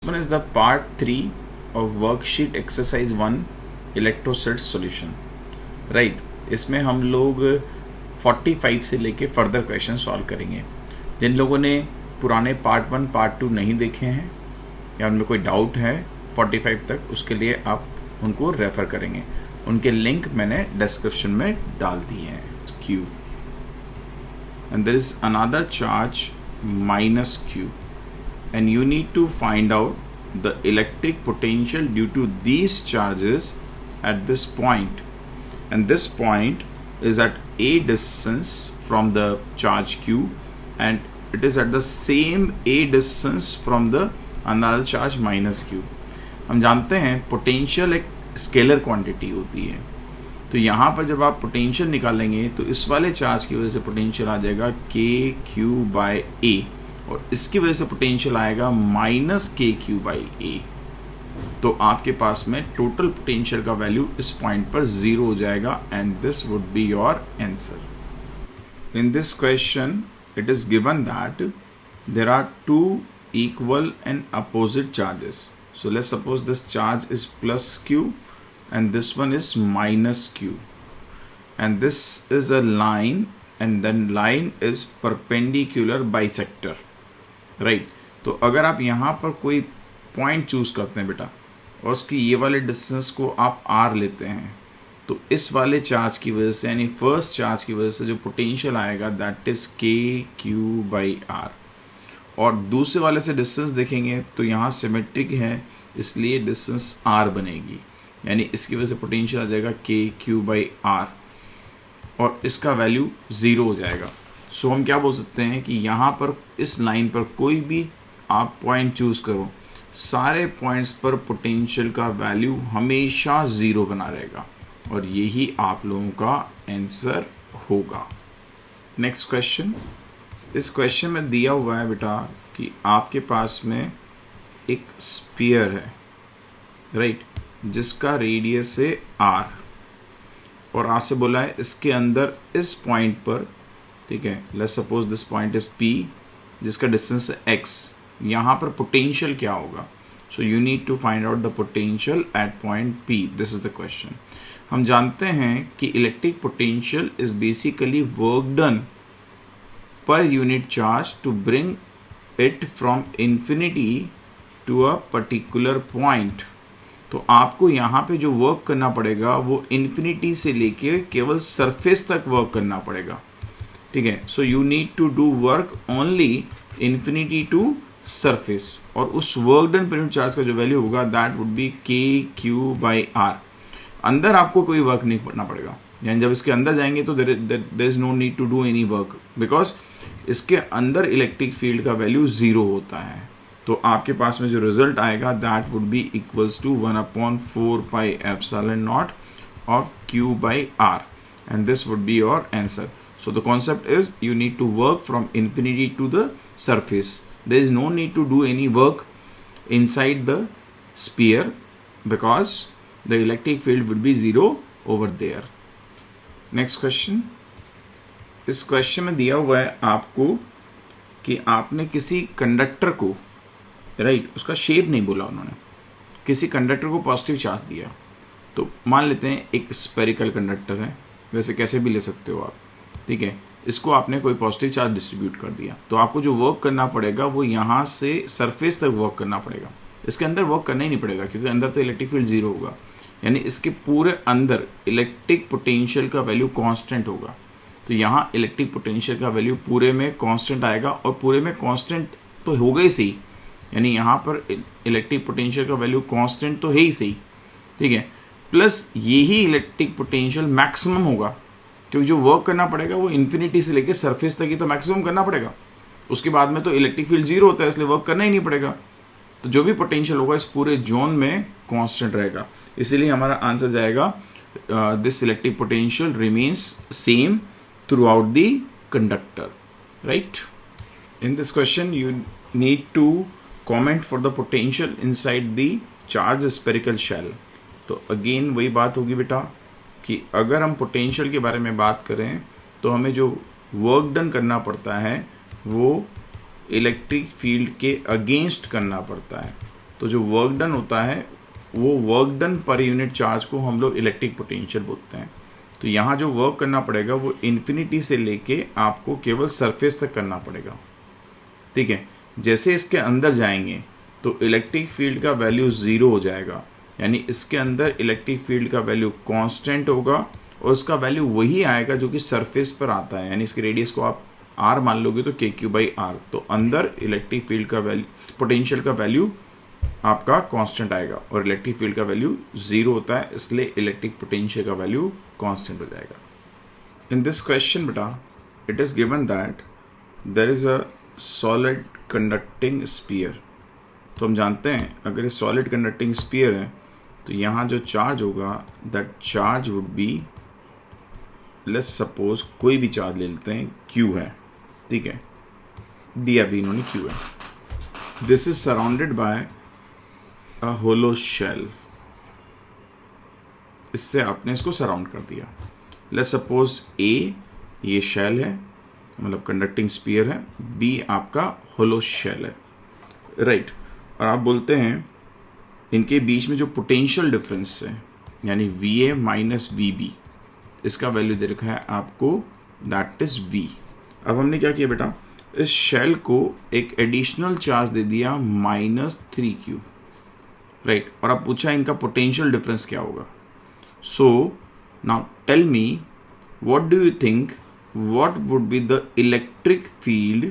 one is the part 3 of worksheet exercise 1 electroset solution. Right इसमें हम लोग 45 से लेके फर्दर क्वेश्चन सॉल्व करेंगे. जिन लोगों ने पुराने पार्ट 1 पार्ट 2 नहीं देखे हैं या उनमें कोई डाउट है 45 तक, उसके लिए आप उनको रेफर करेंगे. उनके लिंक मैंने डिस्क्रिप्शन में डाल दिए हैं. Q and there is another charge minus Q and you need to find out the electric potential due to these charges at this point, and this point is at a distance from the charge Q and it is at the same a distance from the another charge minus Q. हम जानते हैं potential एक scalar quantity होती है, तो यहाँ पर जब आप पोटेंशियल निकालेंगे तो इस वाले चार्ज की वजह से पोटेंशियल आ जाएगा के क्यू बाई ए और इसकी वजह से पोटेंशियल आएगा माइनस के क्यू बाई ए. तो आपके पास में टोटल पोटेंशियल का वैल्यू इस पॉइंट पर 0 हो जाएगा and this would be your answer. In this question it is given that there are two equal and opposite charges. So let's suppose this charge is plus Q and this one is minus Q, and this is a line and then line is perpendicular bisector, right? तो अगर आप यहाँ पर कोई point choose करते हैं बेटा और उसकी ये वाले डिस्टेंस को आप R लेते हैं, तो इस वाले चार्ज की वजह से यानी फर्स्ट चार्ज की वजह से जो पोटेंशियल आएगा दैट इज के क्यू बाई आर. और दूसरे वाले से डिस्टेंस देखेंगे तो यहाँ सिमेट्रिक है इसलिए डिस्टेंस r बनेगी, यानी इसकी वजह से पोटेंशियल आ जाएगा के क्यू बाई आर और इसका वैल्यू 0 हो जाएगा. सो हम क्या बोल सकते हैं कि यहाँ पर इस लाइन पर कोई भी आप पॉइंट चूज करो, सारे पॉइंट्स पर पोटेंशियल का वैल्यू हमेशा 0 बना रहेगा और यही आप लोगों का आंसर होगा. Next question. इस क्वेश्चन में दिया हुआ है बेटा कि आपके पास में एक स्फीयर है, राइट, जिसका रेडियस है r और आपसे बोला है इसके अंदर इस पॉइंट पर, ठीक है, let's suppose this point is p जिसका डिस्टेंस है x, यहाँ पर पोटेंशियल क्या होगा. So you need to find out the potential at point p. This is the question. हम जानते हैं कि electric potential is basically work done per unit charge to bring it from infinity to a particular point. तो आपको यहाँ पे जो work करना पड़ेगा वो इन्फिनिटी से लेके केवल सरफेस तक वर्क करना पड़ेगा, ठीक है. So you need to do work only infinity to surface और उस work done per unit charge का जो वैल्यू होगा that would be k q by r. अंदर आपको कोई वर्क नहीं करना पड़ेगा, यानी जब इसके अंदर जाएंगे तो there is no need to do any work because इसके अंदर इलेक्ट्रिक फील्ड का वैल्यू 0 होता है. तो आपके पास में जो रिजल्ट आएगा that would be equals to 1/4 pi epsilon naught of q by r and this would be your answer. So the concept is you need to work from infinity to the surface. There is no need to do any work inside the sphere because the electric field would be 0 over there. Next question. इस question में दिया हुआ है आपको कि आपने किसी conductor को, राइट, उसका शेप नहीं बोला उन्होंने, किसी कंडक्टर को पॉजिटिव चार्ज दिया. तो मान लेते हैं एक स्फेरिकल कंडक्टर है, वैसे कैसे भी ले सकते हो आप, ठीक है. इसको आपने कोई पॉजिटिव चार्ज डिस्ट्रीब्यूट कर दिया तो आपको जो वर्क करना पड़ेगा वो यहाँ से सरफेस तक वर्क करना पड़ेगा. इसके अंदर वर्क करना ही नहीं पड़ेगा क्योंकि अंदर तो इलेक्ट्रिक फील्ड 0 होगा, यानी इसके पूरे अंदर इलेक्ट्रिक पोटेंशियल का वैल्यू कॉन्स्टेंट होगा. तो यहाँ इलेक्ट्रिक पोटेंशियल का वैल्यू पूरे में कांस्टेंट आएगा और पूरे में कांस्टेंट तो होगा ही सही, यानी यहाँ पर इलेक्ट्रिक पोटेंशियल का वैल्यू कांस्टेंट तो है ही सही, ठीक है. प्लस यही इलेक्ट्रिक पोटेंशियल मैक्सिमम होगा क्योंकि जो वर्क करना पड़ेगा वो इन्फिनिटी से लेकर सरफेस तक ही तो मैक्सिमम करना पड़ेगा. उसके बाद में तो इलेक्ट्रिक फील्ड 0 होता है इसलिए वर्क करना ही नहीं पड़ेगा. तो जो भी पोटेंशियल होगा इस पूरे जोन में कांस्टेंट रहेगा, इसीलिए हमारा आंसर जाएगा this electric potential remains same throughout the conductor, right? In this question you need to comment for the potential inside the charged spherical shell. तो again वही बात होगी बेटा कि अगर हम पोटेंशियल के बारे में बात करें तो हमें जो वर्क डन करना पड़ता है वो इलेक्ट्रिक फील्ड के अगेंस्ट करना पड़ता है. तो जो वर्क डन होता है वो work done per unit charge को हम लोग इलेक्ट्रिक पोटेंशियल बोलते हैं। तो यहाँ जो वर्क करना पड़ेगा वो इन्फिनिटी से लेके आपको केवल सरफेस तक करना पड़ेगा, ठीक है। जैसे इसके अंदर जाएंगे तो इलेक्ट्रिक फील्ड का वैल्यू 0 हो जाएगा, यानी इसके अंदर इलेक्ट्रिक फील्ड का वैल्यू कांस्टेंट होगा और उसका वैल्यू वही आएगा जो कि सरफेस पर आता है, यानी इसके रेडियस को आप r मान लोगे तो KQ/r, तो अंदर इलेक्ट्रिक फील्ड का वैल्यू, पोटेंशियल का वैल्यू आपका कांस्टेंट आएगा और इलेक्ट्रिक फील्ड का वैल्यू 0 होता है, इसलिए इलेक्ट्रिक पोटेंशियल का वैल्यू कांस्टेंट हो जाएगा। इन दिस क्वेश्चन बेटा it is given that there is a solid conducting sphere. तो हम जानते हैं अगर ये सॉलिड कंडक्टिंग स्फीयर है तो यहाँ जो चार्ज होगा that charge would be, let's suppose कोई भी चार्ज ले लेते हैं, Q है, ठीक है, दिया भी इन्होंने Q है। This is surrounded by a hollow shell, इससे आपने इसको सराउंड कर दिया। लेट्स सपोज A ये शेल है, मतलब कंडक्टिंग स्फीयर है, B आपका होलो शेल है, राइट। और आप बोलते हैं इनके बीच में जो पोटेंशियल डिफरेंस है यानी VA माइनस VB, इसका वैल्यू दे रखा है आपको, दैट इज V। अब हमने क्या किया बेटा, इस शेल को एक एडिशनल चार्ज दे दिया -3Q, राइट। और अब पूछा इनका पोटेंशियल डिफरेंस क्या होगा। So now tell me what do you think what would be the electric field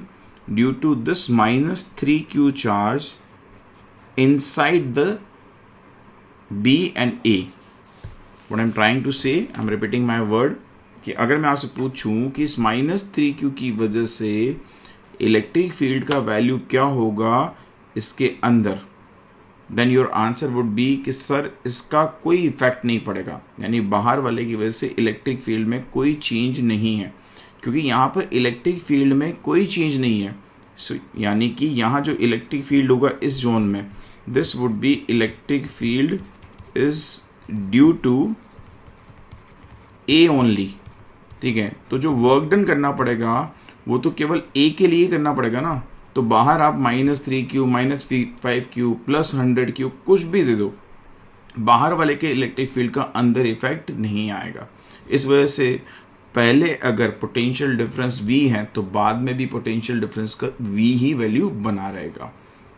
due to this -3Q charge inside the B and A? What I'm trying to say, I'm repeating my word, कि अगर मैं आपसे पूछूं कि इस -3Q की वजह से इलेक्ट्रिक फील्ड का वैल्यू क्या होगा इसके अंदर, then your answer would be कि सर इसका कोई इफेक्ट नहीं पड़ेगा, यानी बाहर वाले की वजह से इलेक्ट्रिक फील्ड में कोई चेंज नहीं है, क्योंकि यहाँ पर इलेक्ट्रिक फील्ड में कोई चेंज नहीं है। यानी कि यहाँ जो इलेक्ट्रिक फील्ड होगा इस जोन में, this would be electric field is due to A only, ठीक है। तो जो वर्क डन करना पड़ेगा वो तो केवल ए के लिए करना पड़ेगा ना, तो बाहर आप -3Q -5Q प्लस 100Q कुछ भी दे दो, बाहर वाले के इलेक्ट्रिक फील्ड का अंदर इफेक्ट नहीं आएगा। इस वजह से पहले अगर पोटेंशियल डिफरेंस V है तो बाद में भी पोटेंशियल डिफरेंस का V ही वैल्यू बना रहेगा,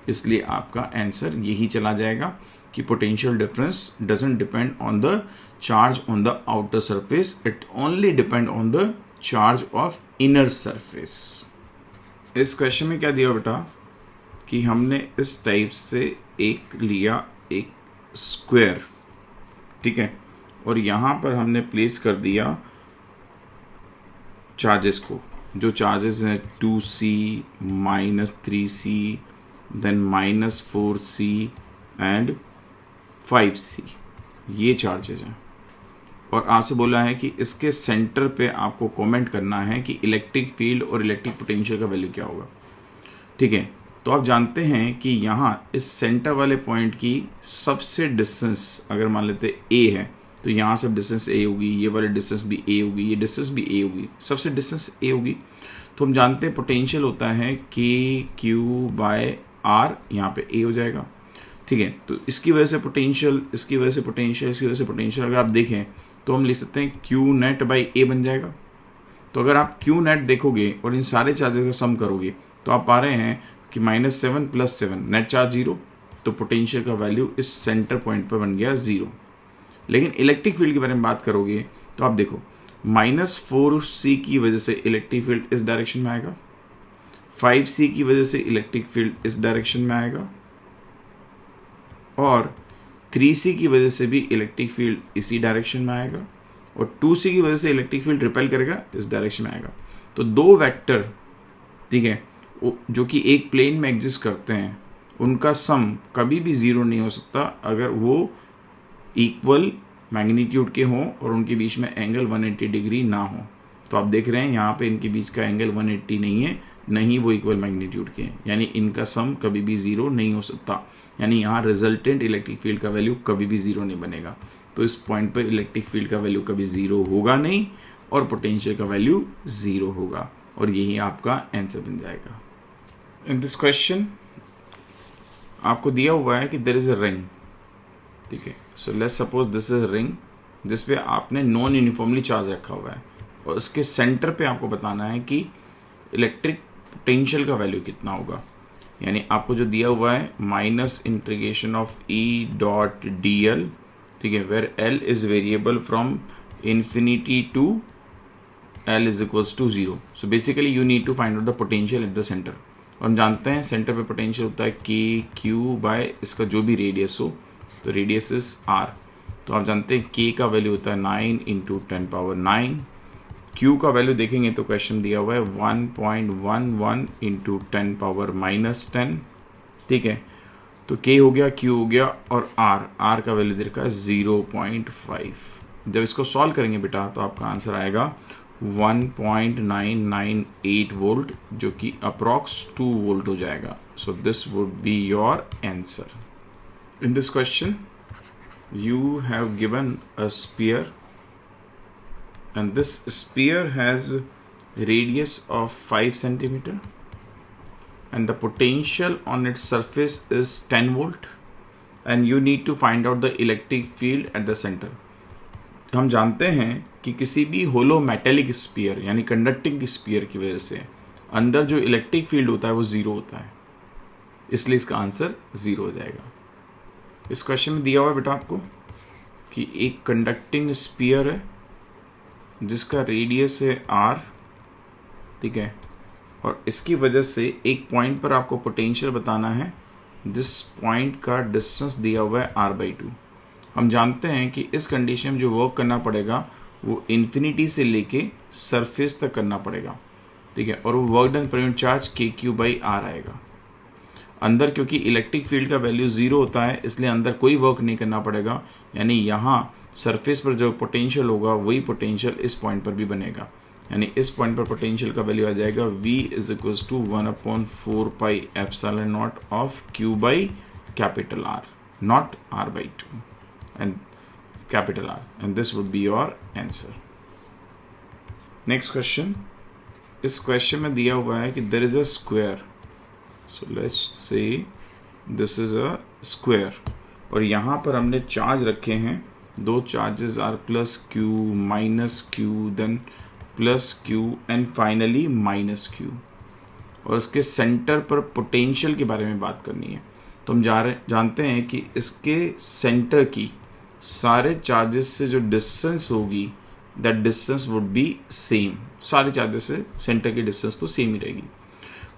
इसलिए आपका आंसर यही चला जाएगा कि potential difference doesn't depend on the charge on the outer surface, it only depend on the charge of inner surface. इस क्वेश्चन में क्या दिया बेटा कि हमने इस टाइप से एक लिया एक स्क्वायर, ठीक है, और यहाँ पर हमने प्लेस कर दिया चार्जेस को, जो चार्जेस हैं 2C -3C then -4C and 5C, ये चार्जेस हैं। और आपसे बोला है कि इसके सेंटर पे आपको कमेंट करना है कि इलेक्ट्रिक फील्ड और इलेक्ट्रिक पोटेंशियल का वैल्यू क्या होगा, ठीक है। तो आप जानते हैं कि यहाँ इस सेंटर वाले पॉइंट की सबसे डिस्टेंस अगर मान लेते A है तो यहाँ से डिस्टेंस A होगी, ये वाली डिस्टेंस भी A होगी, ये डिस्टेंस भी A होगी, सबसे डिस्टेंस A होगी। तो हम जानते हैं पोटेंशियल होता है KQ/R, यहाँ पे A हो जाएगा, ठीक है। तो इसकी वजह से पोटेंशियल, इसकी वजह से पोटेंशियल, इसकी वजह से पोटेंशियल अगर आप देखें तो हम लिख सकते हैं Q_net/A बन जाएगा। तो अगर आप Q_net देखोगे और इन सारे चार्जेस का सम करोगे तो आप पा रहे हैं कि -7 + 7 नेट चार्ज 0, तो पोटेंशियल का वैल्यू इस सेंटर पॉइंट पर बन गया 0। लेकिन इलेक्ट्रिक फील्ड के बारे में बात करोगे तो आप देखो -4C की वजह से इलेक्ट्रिक फील्ड इस डायरेक्शन में आएगा, 5C की वजह से इलेक्ट्रिक फील्ड इस डायरेक्शन में आएगा, और 3C की वजह से भी इलेक्ट्रिक फील्ड इसी डायरेक्शन में आएगा, और 2C की वजह से इलेक्ट्रिक फील्ड रिपेल करेगा, इस डायरेक्शन में आएगा। तो दो वेक्टर, ठीक है, जो कि एक प्लेन में एग्जिस्ट करते हैं, उनका सम कभी भी 0 नहीं हो सकता अगर वो इक्वल मैग्नीट्यूड के हों और उनके बीच में एंगल 180 डिग्री ना हो। तो आप देख रहे हैं यहाँ पे इनके बीच का एंगल 180 नहीं है, नहीं वो इक्वल मैग्नीट्यूड के हैं, यानी इनका सम कभी भी 0 नहीं हो सकता, यानी यहाँ रिजल्टेंट इलेक्ट्रिक फील्ड का वैल्यू कभी भी 0 नहीं बनेगा। तो इस पॉइंट पर इलेक्ट्रिक फील्ड का वैल्यू कभी 0 होगा नहीं और पोटेंशियल का वैल्यू 0 होगा, और यही आपका आंसर बन जाएगा। इन दिस क्वेश्चन आपको दिया हुआ है कि देयर इज अ रिंग, ठीक है। So let's suppose this is a ring जिसपे आपने नॉन यूनिफॉर्मली चार्ज रखा हुआ है और उसके सेंटर पे आपको बताना है कि इलेक्ट्रिक पोटेंशियल का वैल्यू कितना होगा। यानी आपको जो दिया हुआ है minus integration of E dot d l, ठीक है, where l is variable from infinity to l is equals to zero. So basically you need to find out the potential at the centre. और हम जानते हैं centre पे potential होता है के क्यू बाय इसका जो भी रेडियस हो, तो रेडियस इज आर। तो आप जानते हैं के का वैल्यू होता है 9 इंटू 10⁻9। क्यू का वैल्यू देखेंगे तो क्वेश्चन दिया हुआ है 1.11 इंटू 10⁻−10, ठीक है। तो के हो गया, क्यू हो गया, और आर का वैल्यू दे रखा है 0.5। जब इसको सॉल्व करेंगे बेटा तो आपका आंसर आएगा 1.998 वोल्ट, जो कि अप्रॉक्स 2 वोल्ट हो जाएगा। So this would be your answer. In this question you have given a sphere and this sphere has radius of 5 centimeter and the potential on its surface is 10 volt and you need to find out the electric field at the center। हम जानते हैं कि किसी भी होलो metallic spear यानी conducting spear की वजह से अंदर जो इलेक्ट्रिक फील्ड होता है वो जीरो होता है, इसलिए इसका आंसर जीरो हो जाएगा। इस क्वेश्चन में दिया हुआ है बेटा आपको कि एक कंडक्टिंग स्पीयर है जिसका रेडियस है आर, ठीक है, और इसकी वजह से एक पॉइंट पर आपको पोटेंशियल बताना है। दिस पॉइंट का डिस्टेंस दिया हुआ है r/2। हम जानते हैं कि इस कंडीशन में जो वर्क करना पड़ेगा वो इन्फिनिटी से लेके सरफेस तक करना पड़ेगा, ठीक है, और वो work done per unit charge KQ/R आएगा। अंदर क्योंकि इलेक्ट्रिक फील्ड का वैल्यू जीरो होता है इसलिए अंदर कोई वर्क नहीं करना पड़ेगा, यानी यहाँ सरफेस पर जो पोटेंशियल होगा वही पोटेंशियल इस पॉइंट पर भी बनेगा। यानी इस पॉइंट पर पोटेंशियल का वैल्यू आ जाएगा V is equals to 1/4πε0 of Q/R, not R/2 and R, and this would be your answer. Next question. इस क्वेश्चन में दिया हुआ है कि there is a square. So let's say this is a square और यहाँ पर हमने चार्ज रखे हैं, दो charges are plus q minus q then plus q and finally minus q, और इसके सेंटर पर पोटेंशियल के बारे में बात करनी है। तो हम जानते हैं कि इसके सेंटर की सारे चार्जेस से जो डिस्टेंस होगी that distance would be same. सारे चार्जेस से सेंटर की डिस्टेंस तो सेम ही रहेगी,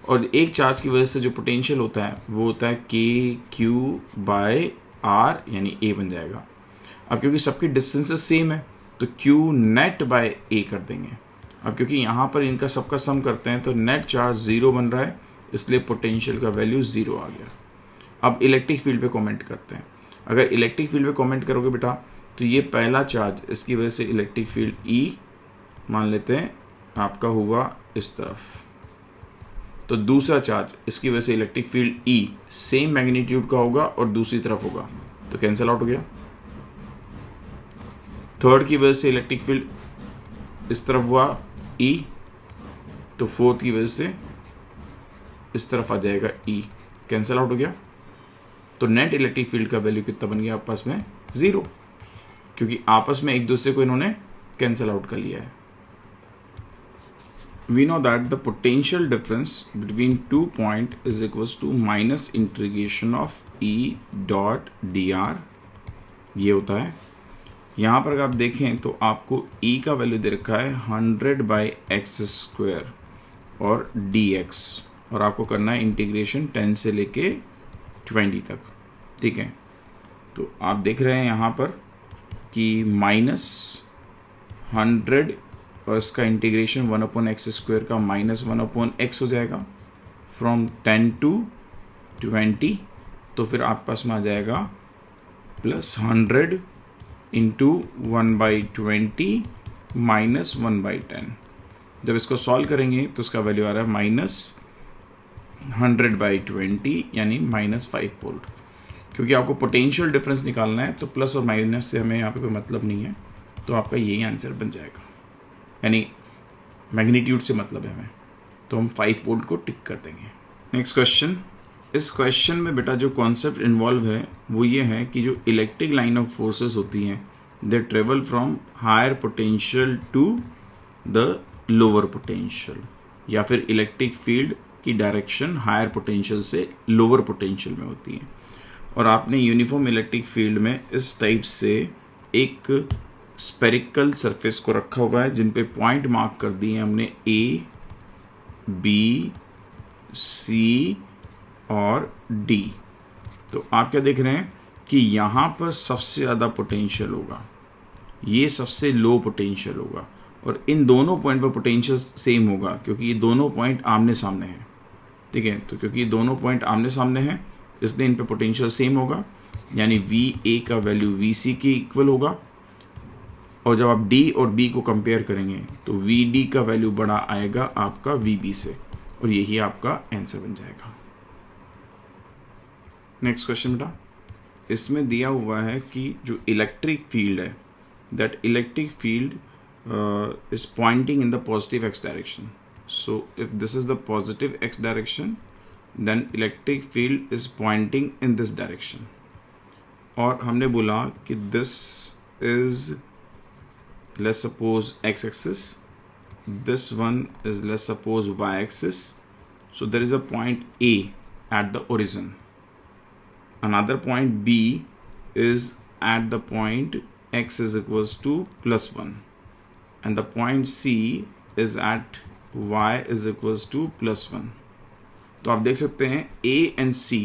और एक चार्ज की वजह से जो पोटेंशियल होता है वो होता है KQ/R यानी A बन जाएगा। अब क्योंकि सबकी डिस्टेंसेस सेम है तो Q नेट बाय A कर देंगे। अब क्योंकि यहाँ पर इनका सबका सम करते हैं तो नेट चार्ज जीरो बन रहा है, इसलिए पोटेंशियल का वैल्यू जीरो आ गया। अब इलेक्ट्रिक फील्ड पे कमेंट करते हैं। अगर इलेक्ट्रिक फील्ड पे कमेंट करोगे बेटा तो ये पहला चार्ज, इसकी वजह से इलेक्ट्रिक फील्ड E मान लेते हैं आपका हुआ इस तरफ, तो दूसरा चार्ज इसकी वजह से electric field E same magnitude का होगा और दूसरी तरफ होगा, तो कैंसिल आउट हो गया। थर्ड की वजह से इलेक्ट्रिक फील्ड इस तरफ हुआ E, तो फोर्थ की वजह से इस तरफ आ जाएगा E, कैंसिल आउट हो गया। तो नेट इलेक्ट्रिक फील्ड का वैल्यू कितना बन गया आपस में? जीरो, क्योंकि आपस में एक दूसरे को इन्होंने कैंसिल आउट कर लिया है। We know that the potential difference between two point is equals to minus integration of E dot dr, ये होता है। यहाँ पर अगर आप देखें तो आपको E का वैल्यू दे रखा है 100/x² और dx, और आपको करना है इंटीग्रेशन 10 से लेके 20 तक, ठीक है। तो आप देख रहे हैं यहाँ पर कि -100 और इसका इंटीग्रेशन 1/x² का -1/x हो जाएगा फ्रॉम 10 to 20, तो फिर आप पास में आ जाएगा +100 इंटू 1/20 माइनस 1/10। जब इसको सॉल्व करेंगे तो इसका वैल्यू आ रहा है -100/20 यानी -5 वोल्ट। क्योंकि आपको पोटेंशियल डिफरेंस निकालना है तो प्लस और माइनस से हमें यहाँ पे कोई मतलब नहीं है, तो आपका यही आंसर बन जाएगा, यानी मैग्नीट्यूड से मतलब है हमें, तो हम 5 वोल्ट को टिक कर देंगे। नेक्स्ट क्वेश्चन, इस क्वेश्चन में बेटा जो कॉन्सेप्ट इन्वॉल्व है वो ये है कि जो इलेक्ट्रिक लाइन ऑफ फोर्सेस होती हैं they travel from higher potential to the lower potential, या फिर इलेक्ट्रिक फील्ड की डायरेक्शन हायर पोटेंशियल से लोअर पोटेंशियल में होती है। और आपने यूनिफॉर्म इलेक्ट्रिक फील्ड में इस टाइप से एक स्पेरिकल सरफेस को रखा हुआ है जिन पे पॉइंट मार्क कर दिए हैं हमने A, B, C और D। तो आप क्या देख रहे हैं कि यहाँ पर सबसे ज़्यादा पोटेंशियल होगा, ये सबसे लो पोटेंशियल होगा, और इन दोनों पॉइंट पर पोटेंशियल सेम होगा क्योंकि ये दोनों पॉइंट आमने सामने हैं। ठीक है, तो क्योंकि ये दोनों पॉइंट आमने सामने हैं इसलिए इन पे पोटेंशियल सेम होगा, यानी VA का वैल्यू VC के इक्वल होगा। और जब आप D और B को कंपेयर करेंगे तो VD का वैल्यू बड़ा आएगा आपका VB से, और यही आपका आंसर बन जाएगा। नेक्स्ट क्वेश्चन बेटा, इसमें दिया हुआ है कि जो इलेक्ट्रिक फील्ड है that electric field is pointing in the positive x direction. So if this is the positive x direction, then electric field is pointing in this direction. और हमने बोला कि this is, let's suppose x axis, this one is let's suppose y axis. So there is a point A at the origin. Another point B is at the point x is equals to +1. And the point C is at y is equals to +1. तो आप देख सकते हैं A and C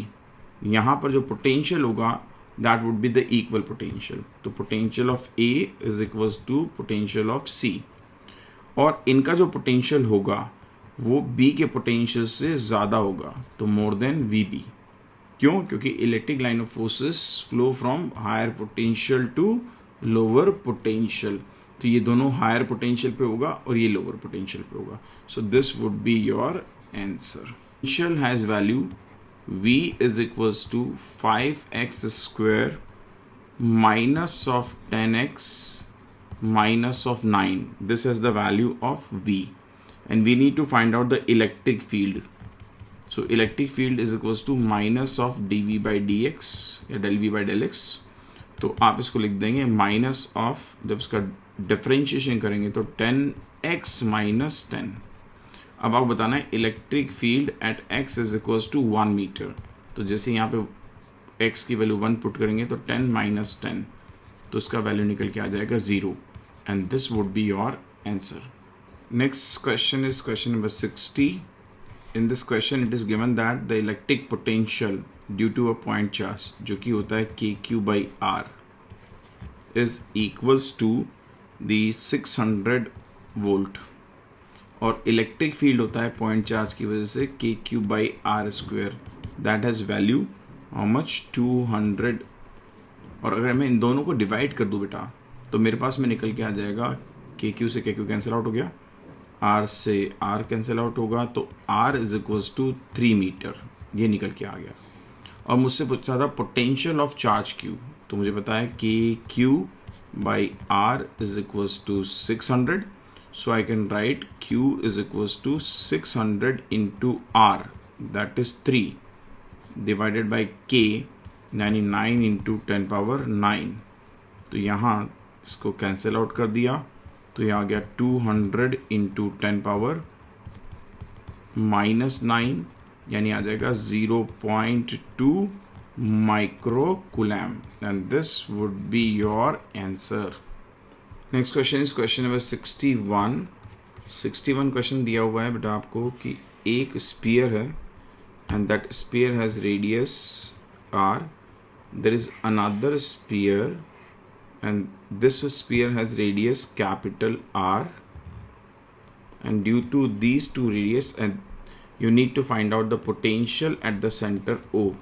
यहाँ पर जो potential होगा that would be the equal potential. तो potential of A is equals to potential of C. और इनका जो पोटेंशियल होगा वो B के पोटेंशियल से ज़्यादा होगा, तो मोर देन VB। क्यों? क्योंकि electric line of forces flow from higher potential to lower potential, तो ये दोनों हायर पोटेंशियल पे होगा और ये लोअर पोटेंशियल पे होगा। So this would be your answer. Potential has value V is equals to 5x square minus of 10x minus of 9. This is the value of V, and we need to find out the electric field. So electric field is equals to minus of dV by dx या del V by del x। तो आप इसको लिख देंगे minus of, जब इसका differentiation करेंगे तो 10x माइनस 10। अब आपको बताना है electric field at x is equals to 1 metre. तो जैसे यहाँ पे x की वैल्यू 1 पुट करेंगे तो 10 माइनस 10, तो इसका वैल्यू निकल के आ जाएगा 0, and this would be your answer. Next question is question number 60। In this question it is given that the electric potential due to a point charge जो कि होता है KQ/R is equals to the 600 volt, और electric field होता है point charge की वजह से KQ/R² that has value how much 200। और अगर मैं इन दोनों को डिवाइड कर दूँ बेटा तो मेरे पास में निकल के आ जाएगा KQ से KQ कैंसिल आउट हो गया, R से R कैंसिल आउट होगा, तो R is equals to 3 metre, ये निकल के आ गया। और मुझसे पूछा था पोटेंशियल ऑफ चार्ज Q, तो मुझे पता है KQ/R is equals to 600, so I can write Q is equals to 600 into R, that is 3 divided by K, यानी 9 into 10 power 9। तो यहाँ इसको कैंसिल आउट कर दिया तो यहाँ आ गया 200 into 10 power minus 9, यानी आ जाएगा 0.2 microcoulomb, and this would be your answer. Next question is question number 61. 61 question दिया हुआ है बेटा आपको कि एक स्पीयर है and that sphere has radius r. There is another sphere and this sphere has radius capital R, and due to these two radius and you need to find out the potential at the center O.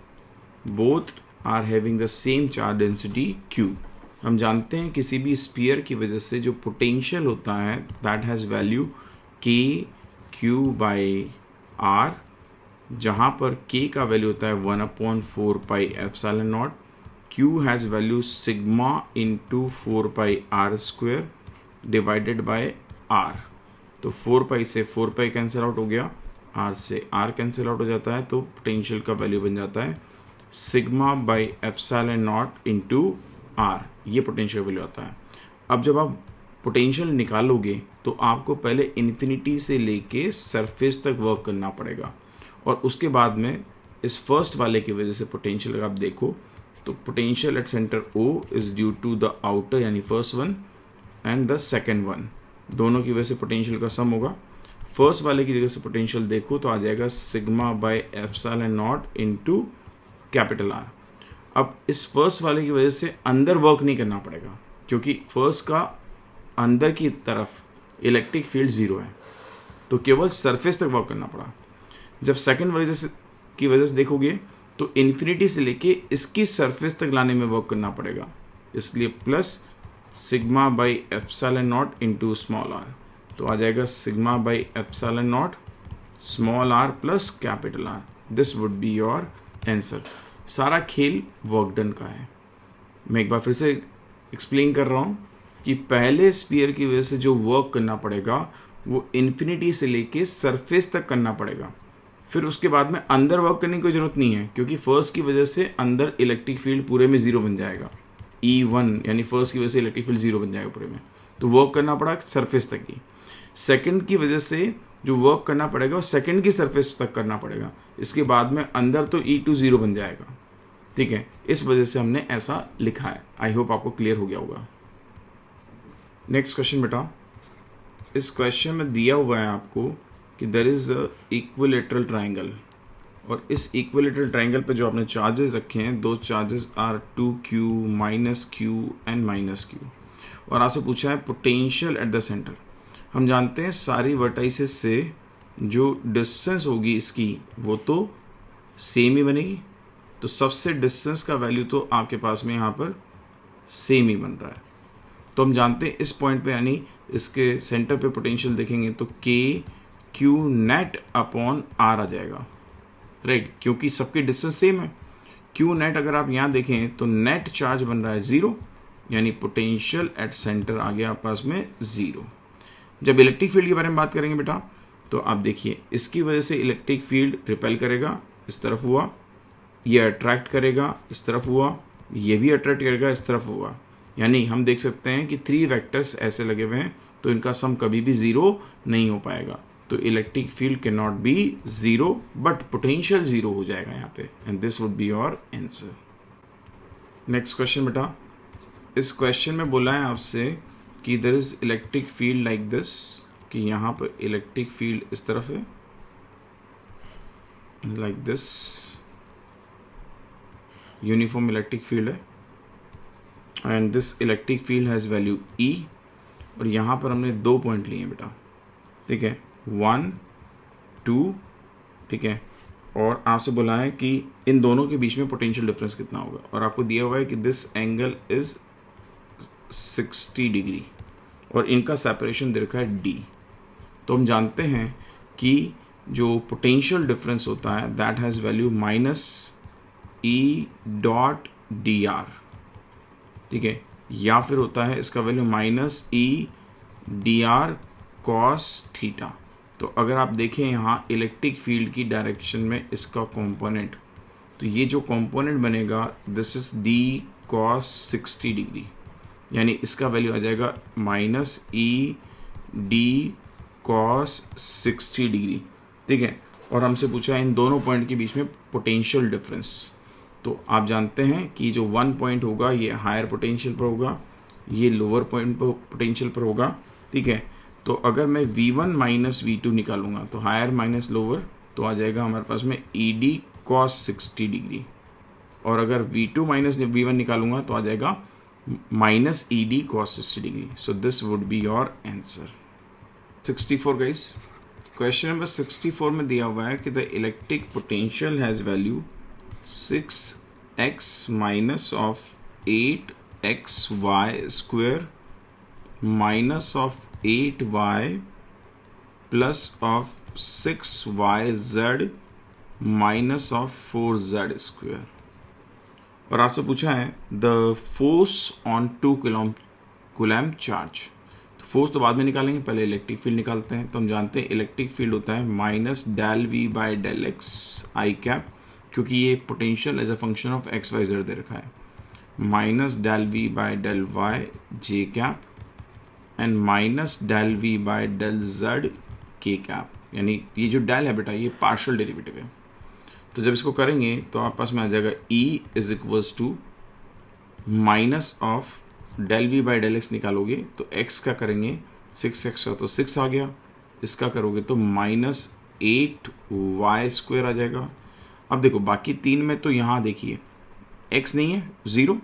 Both are having the same charge density Q. हम जानते हैं किसी भी spear की वजह से जो potential होता है दैट हैज़ वैल्यू KQ/R, जहाँ पर K का वैल्यू होता है 1/4πε0, Q has value sigma into 4πr² divided by R। तो 4π से 4π कैंसिल आउट हो गया, आर से आर कैंसिल आउट हो जाता है, तो पोटेंशियल का वैल्यू बन जाता है sigma by epsilon not into r, ये पोटेंशियल वैल्यू आता है। अब जब आप पोटेंशियल निकालोगे तो आपको पहले इन्फिनिटी से लेके सरफेस तक वर्क करना पड़ेगा, और उसके बाद में इस फर्स्ट वाले की वजह से पोटेंशियल अगर आप देखो तो potential at centre O is due to the outer यानी first one and the second one, दोनों की वजह से पोटेंशियल का सम होगा। फर्स्ट वाले की जगह से पोटेंशियल देखो तो आ जाएगा sigma by epsilon not into capital R. अब इस फर्स्ट वाले की वजह से अंदर वर्क नहीं करना पड़ेगा, क्योंकि फर्स्ट का अंदर की तरफ इलेक्ट्रिक फील्ड 0 है, तो केवल सरफेस तक वर्क करना पड़ा। जब सेकंड वाले की वजह से देखोगे तो इन्फिनिटी से लेके इसकी सरफेस तक लाने में वर्क करना पड़ेगा, इसलिए plus sigma by epsilon not into small r, तो आ जाएगा sigma by epsilon not small r plus capital r. This would be your answer. सारा खेल वर्क डन का है। मैं एक बार फिर से एक्सप्लेन कर रहा हूँ कि पहले स्फीयर की वजह से जो वर्क करना पड़ेगा वो इन्फिनिटी से लेके सरफेस तक करना पड़ेगा, फिर उसके बाद में अंदर वर्क करने की कोई ज़रूरत नहीं है, क्योंकि फर्स्ट की वजह से अंदर इलेक्ट्रिक फील्ड पूरे में 0 बन जाएगा। E1 यानी फर्स्ट की वजह से इलेक्ट्रिक फील्ड 0 बन जाएगा पूरे में, तो वर्क करना पड़ा सरफेस तक ही। सेकंड की वजह से जो वर्क करना पड़ेगा वो सेकंड की सरफेस तक करना पड़ेगा, इसके बाद में अंदर तो E2 0 बन जाएगा। ठीक है, इस वजह से हमने ऐसा लिखा है। आई होप आपको क्लियर हो गया होगा। नेक्स्ट क्वेश्चन बेटा, इस क्वेश्चन में दिया हुआ है आपको कि देयर इज इक्विलेटरल ट्राइंगल, और इस इक्विलेटरल ट्राइंगल पे जो आपने चार्जेस रखे हैं, दो charges are 2q minus q and minus q, और आपसे पूछा है पोटेंशियल एट द सेंटर। हम जानते हैं सारी वर्टाइसेस से जो डिस्टेंस होगी इसकी वो तो सेम ही बनेगी, तो सबसे डिस्टेंस का वैल्यू तो आपके पास में यहाँ पर सेम ही बन रहा है। तो हम जानते हैं इस पॉइंट पे यानी इसके सेंटर पे पोटेंशियल देखेंगे तो k q net upon r आ जाएगा, राइट, क्योंकि सबकी डिस्टेंस सेम है। q नेट अगर आप यहाँ देखें तो नेट चार्ज बन रहा है 0, यानी पोटेंशियल एट सेंटर आ गया पास में 0। जब इलेक्ट्रिक फील्ड के बारे में बात करेंगे बेटा तो आप देखिए इसकी वजह से इलेक्ट्रिक फील्ड रिपेल करेगा, इस तरफ हुआ, ये अट्रैक्ट करेगा, इस तरफ हुआ, ये भी अट्रैक्ट करेगा, इस तरफ हुआ, यानी हम देख सकते हैं कि 3 वेक्टर्स ऐसे लगे हुए हैं, तो इनका सम कभी भी 0 नहीं हो पाएगा। तो electric field can not be 0 but potential 0 हो जाएगा यहाँ पे, and this would be your answer. Next question बेटा, इस क्वेश्चन में बोला है आपसे कि there is electric field like this, कि यहाँ पर इलेक्ट्रिक फील्ड इस तरफ है like this, uniform electric field है, and this electric field has value E, और यहाँ पर हमने 2 पॉइंट लिए बेटा, ठीक है, 1 2, ठीक है, और आपसे बोला है कि इन दोनों के बीच में पोटेंशियल डिफरेंस कितना होगा, और आपको दिया हुआ है कि दिस एंगल इज 60 डिग्री और इनका सेपरेशन दे रखा है D। तो हम जानते हैं कि जो पोटेंशियल डिफरेंस होता है that has value minus E dot dr, ठीक है, या फिर होता है इसका value minus E dr cos theta. तो अगर आप देखें यहाँ इलेक्ट्रिक फील्ड की डायरेक्शन में इसका कंपोनेंट, तो ये जो कंपोनेंट बनेगा this is D cos 60 degree, यानी इसका वैल्यू आ जाएगा minus E D cos 60 degree, ठीक है। और हमसे पूछा है इन दोनों पॉइंट के बीच में पोटेंशियल डिफरेंस, तो आप जानते हैं कि जो 1 पॉइंट होगा ये हायर पोटेंशियल पर होगा, ये लोअर पॉइंट पर पोटेंशियल पर होगा, ठीक है। तो अगर मैं V1 माइनस V2 निकालूंगा तो हायर माइनस लोअर, तो आ जाएगा हमारे पास में ED cos 60 डिग्री, और अगर V2 माइनस V1 निकालूंगा तो आ जाएगा minus ED cos 60 degree. So this would be your answer. 64 guys, question number 64 में दिया हुआ है कि the electric potential has value 6x minus of 8xy square minus of 8y plus of 6yz minus of 4z square, और आपसे पूछा है the force on 2 coulomb charge. Force तो बाद में निकालेंगे, पहले इलेक्ट्रिक फील्ड निकालते हैं। तो हम जानते हैं इलेक्ट्रिक फील्ड होता है minus del we by del X I cap, क्योंकि ये potential as a function of X Y Z दे रखा है, minus del we by del Y J cap and minus del we by del Z K cap. यानी ये जो del है बेटा ये पार्शियल डेरिवेटिव है। तो जब इसको करेंगे तो आप पास में आ जाएगा E is equals to minus of del we by del x निकालोगे तो x का करेंगे 6x तो 6 आ गया, इसका करोगे तो माइनस 8y स्क्वायर आ जाएगा। अब देखो बाकी तीन में तो यहाँ देखिए x नहीं है 0,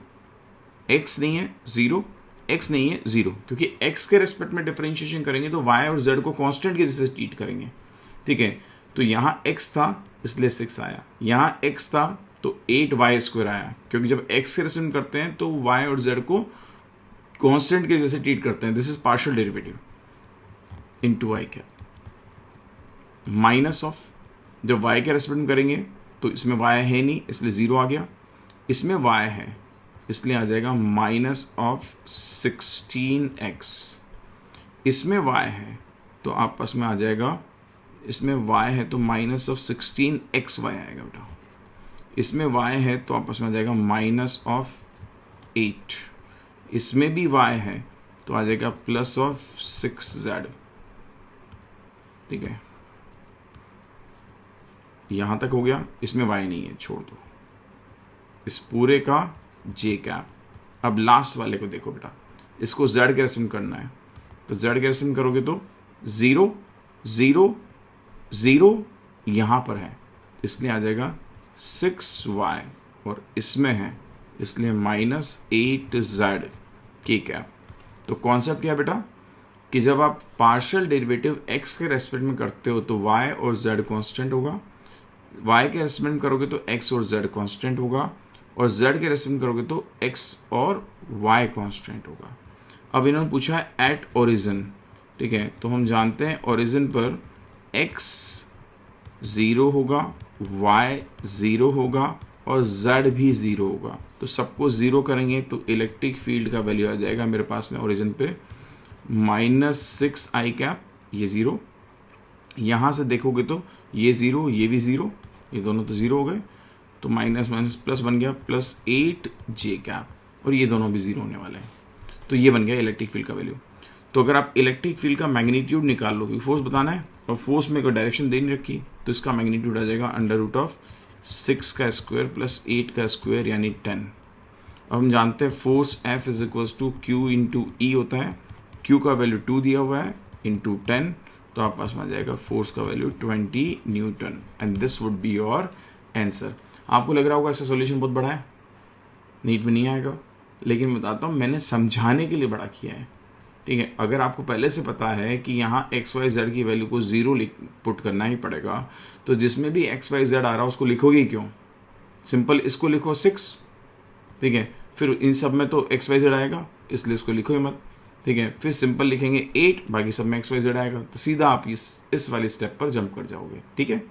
x नहीं है 0, x नहीं है 0, क्योंकि x के रेस्पेक्ट में डिफरेंशिएशन करेंगे तो y और z को कांस्टेंट के जैसे ट्रीट करेंगे, ठीक है। तो यहाँ x था इसलिए 6 आया, यहाँ x था तो 8y स्क्वायर आया, क्योंकि जब x के रेस्पेक्ट करते हैं तो y और z को कांस्टेंट के जैसे ट्रीट करते हैं। This is partial derivative into I cap minus of, जब y के रेस्पेक्ट में करेंगे तो इसमें y है नहीं इसलिए 0 आ गया, इसमें y है इसलिए आ जाएगा माइनस ऑफ 16x, इसमें y है तो आपस में आ जाएगा, इसमें y है तो माइनस ऑफ 16xy आएगा बेटा, इसमें y है तो आपस में आ जाएगा माइनस ऑफ 8, इसमें भी y है तो आ जाएगा प्लस ऑफ 6z, ठीक है। यहां तक हो गया, इसमें y नहीं है छोड़ दो, इस पूरे का j कैप। अब लास्ट वाले को देखो बेटा, इसको z के रेस्पेक्ट करना है तो z के रेस्पेक्ट करोगे तो 0 0 0 यहां पर है इसलिए आ जाएगा 6y और इसमें है इसलिए माइनस 8z के कैप। तो कॉन्सेप्ट क्या बेटा कि जब आप पार्शियल डेरिवेटिव x के रेस्पेक्ट में करते हो तो y और z कांस्टेंट होगा, y के रेस्पेक्ट में करोगे तो x और z कांस्टेंट होगा, और z के रेस्पेक्ट में करोगे तो x और y कांस्टेंट होगा। अब इन्होंने पूछा है एट ओरिजिन, ठीक है। तो हम जानते हैं ओरिजिन पर x 0 होगा, y 0 होगा और z भी 0 होगा। तो सबको 0 करेंगे तो इलेक्ट्रिक फील्ड का वैल्यू आ जाएगा मेरे पास में ओरिजिन पे माइनस 6i कैप, ये 0, यहाँ से देखोगे तो ये 0 ये भी 0, ये दोनों तो 0 हो गए, तो माइनस माइनस प्लस बन गया प्लस 8j कैप, और ये दोनों भी 0 होने वाले हैं। तो ये बन गया इलेक्ट्रिक फील्ड का वैल्यू। तो अगर आप इलेक्ट्रिक फील्ड का मैग्नीट्यूड निकाल लो, फोर्स बताना है और फोर्स में कोई डायरेक्शन दे नहीं रखी, तो इसका मैग्नीट्यूड आ जाएगा अंडर रूट ऑफ 6 का स्क्वायर प्लस 8 का स्क्वायर यानी 10। अब हम जानते हैं force F is equals to Q into E होता है, Q का वैल्यू 2 दिया हुआ है इंटू 10, तो आप पास में आ जाएगा फोर्स का value 20 Newton and this would be your answer. आपको लग रहा होगा इसका सॉल्यूशन बहुत बड़ा है, नीट में नहीं आएगा, लेकिन बताता हूँ मैंने समझाने के लिए बड़ा किया है, ठीक है। अगर आपको पहले से पता है कि यहाँ एक्स वाई जेड की वैल्यू को 0 पुट करना ही पड़ेगा, तो जिसमें भी एक्स वाई जेड आ रहा है उसको लिखोगे क्यों, सिंपल इसको लिखो 6, ठीक है। फिर इन सब में तो एक्स वाई जेड आएगा इसलिए इसको लिखो ही मत, ठीक है। फिर सिंपल लिखेंगे 8, बाकी सब में एक्स वाई जेड आएगा, तो सीधा आप इस वाले स्टेप पर जंप कर जाओगे, ठीक है।